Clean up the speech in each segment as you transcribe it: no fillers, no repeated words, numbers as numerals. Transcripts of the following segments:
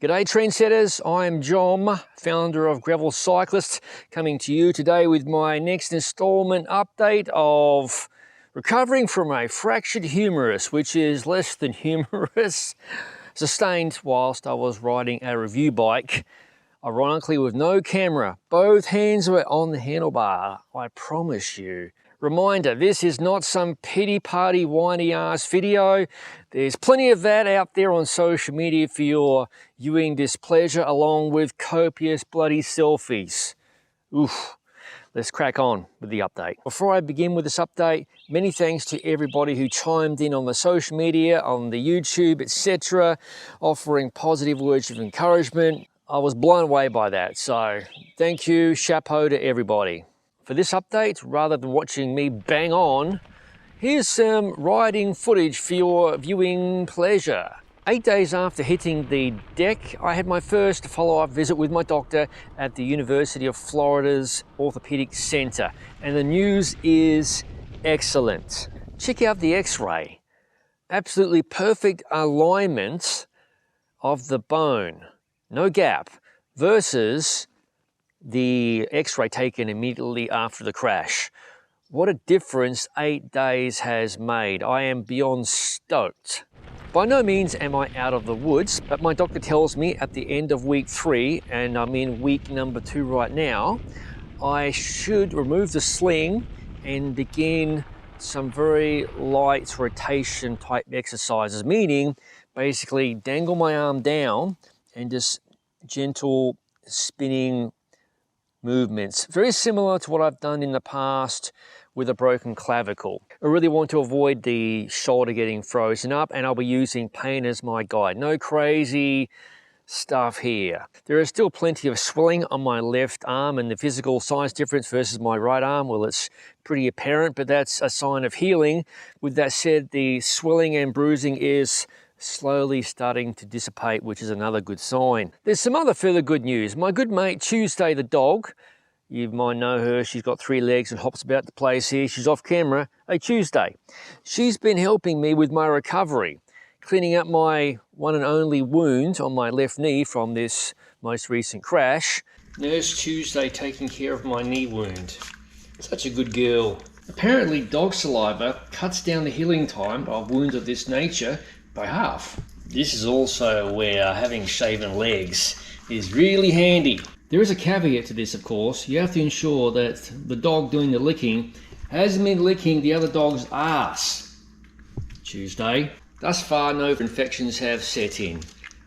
G'day trendsetters, I'm John, founder of Gravel Cyclist, coming to you today with my next installment update of recovering from a fractured humerus, which is less than humerus, sustained whilst I was riding a review bike, ironically with no camera. Both hands were on the handlebar, I promise you. Reminder, this is not some pity party whiny ass video. There's plenty of that out there on social media for your viewing displeasure, along with copious bloody selfies. Oof. Let's crack on with the update. Before I begin with this update, many thanks to everybody who chimed in on the social media, on the YouTube, etc., offering positive words of encouragement. I was blown away by that, so thank you, chapeau to everybody. For this update, rather than watching me bang on, here's some riding footage for your viewing pleasure. 8 days after hitting the deck, I had my first follow-up visit with my doctor at the University of Florida's Orthopedic Center, and the news is excellent. Check out the x-ray. Absolutely perfect alignment of the bone, no gap, versus the x-ray taken immediately after the crash. What a difference 8 days has made. I am beyond stoked. By no means am I out of the woods, but my doctor tells me at the end of week 3, and I'm in week number 2 right now, I should remove the sling and begin some very light rotation type exercises, meaning basically dangle my arm down and just gentle spinning movements, very similar to what I've done in the past with a broken clavicle. I really want to avoid the shoulder getting frozen up, and I'll be using pain as my guide. No crazy stuff here. There is still plenty of swelling on my left arm, and the physical size difference versus my right arm, well, it's pretty apparent, but that's a sign of healing. With that said, the swelling and bruising is slowly starting to dissipate, which is another good sign. There's some other further good news. My good mate Tuesday the dog, you might know her, she's got 3 legs and hops about the place here, she's off camera. Hey Tuesday, she's been helping me with my recovery, cleaning up my one and only wound on my left knee from this most recent crash. Nurse Tuesday taking care of my knee wound. Such a good girl. Apparently dog saliva cuts down the healing time of wounds of this nature by half. This is also where having shaven legs is really handy. There is a caveat to this, of course. You have to ensure that the dog doing the licking hasn't been licking the other dog's ass. Tuesday. Thus far, no infections have set in.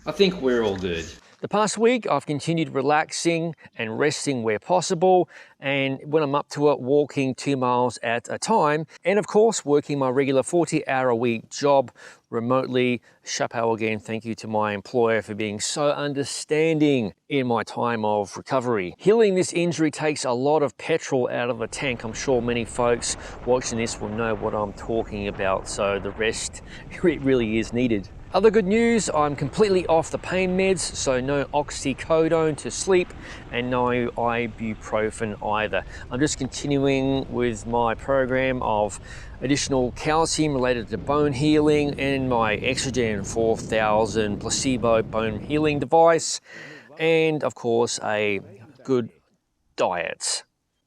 I think we're all good. The past week, I've continued relaxing and resting where possible, and when I'm up to it, walking 2 miles at a time, and of course, working my regular 40-hour-a-week job remotely. Chapeau again, thank you to my employer for being so understanding in my time of recovery. Healing this injury takes a lot of petrol out of the tank. I'm sure many folks watching this will know what I'm talking about, so the rest, it really is needed. Other good news, I'm completely off the pain meds, so no oxycodone to sleep and no ibuprofen either. I'm just continuing with my program of additional calcium related to bone healing and my Exogen 4000 placebo bone healing device, and of course a good diet.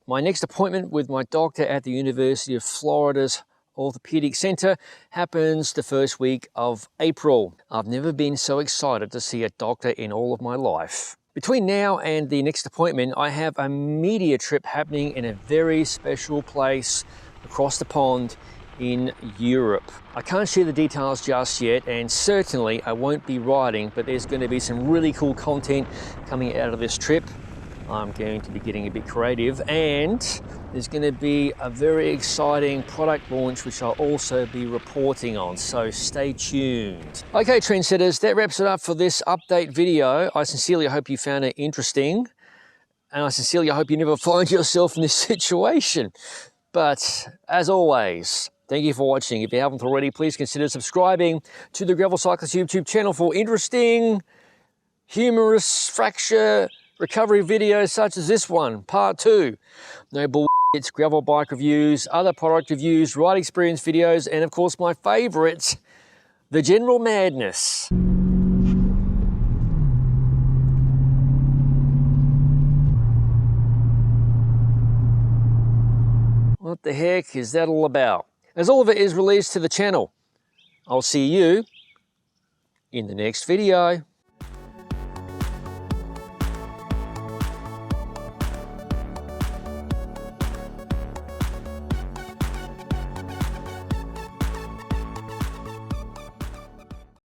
My next appointment with my doctor at the University of Florida's Orthopedic Center happens the first week of April. I've never been so excited to see a doctor in all of my life. Between now and the next appointment, I have a media trip happening in a very special place across the pond in Europe. I can't share the details just yet, and certainly I won't be riding, but there's going to be some really cool content coming out of this trip. I'm going to be getting a bit creative, and there's going to be a very exciting product launch which I'll also be reporting on, so stay tuned. Okay trendsetters, that wraps it up for this update video. I sincerely hope you found it interesting, and I sincerely hope you never find yourself in this situation. But as always, thank you for watching. If you haven't already, please consider subscribing to the Gravel Cyclist YouTube channel for interesting humerus fracture recovery videos such as this one, part 2. No bull, it's gravel bike reviews, other product reviews, ride experience videos, and of course my favorite, the general madness. What the heck is that all about? As all of it is released to the channel, I'll see you in the next video.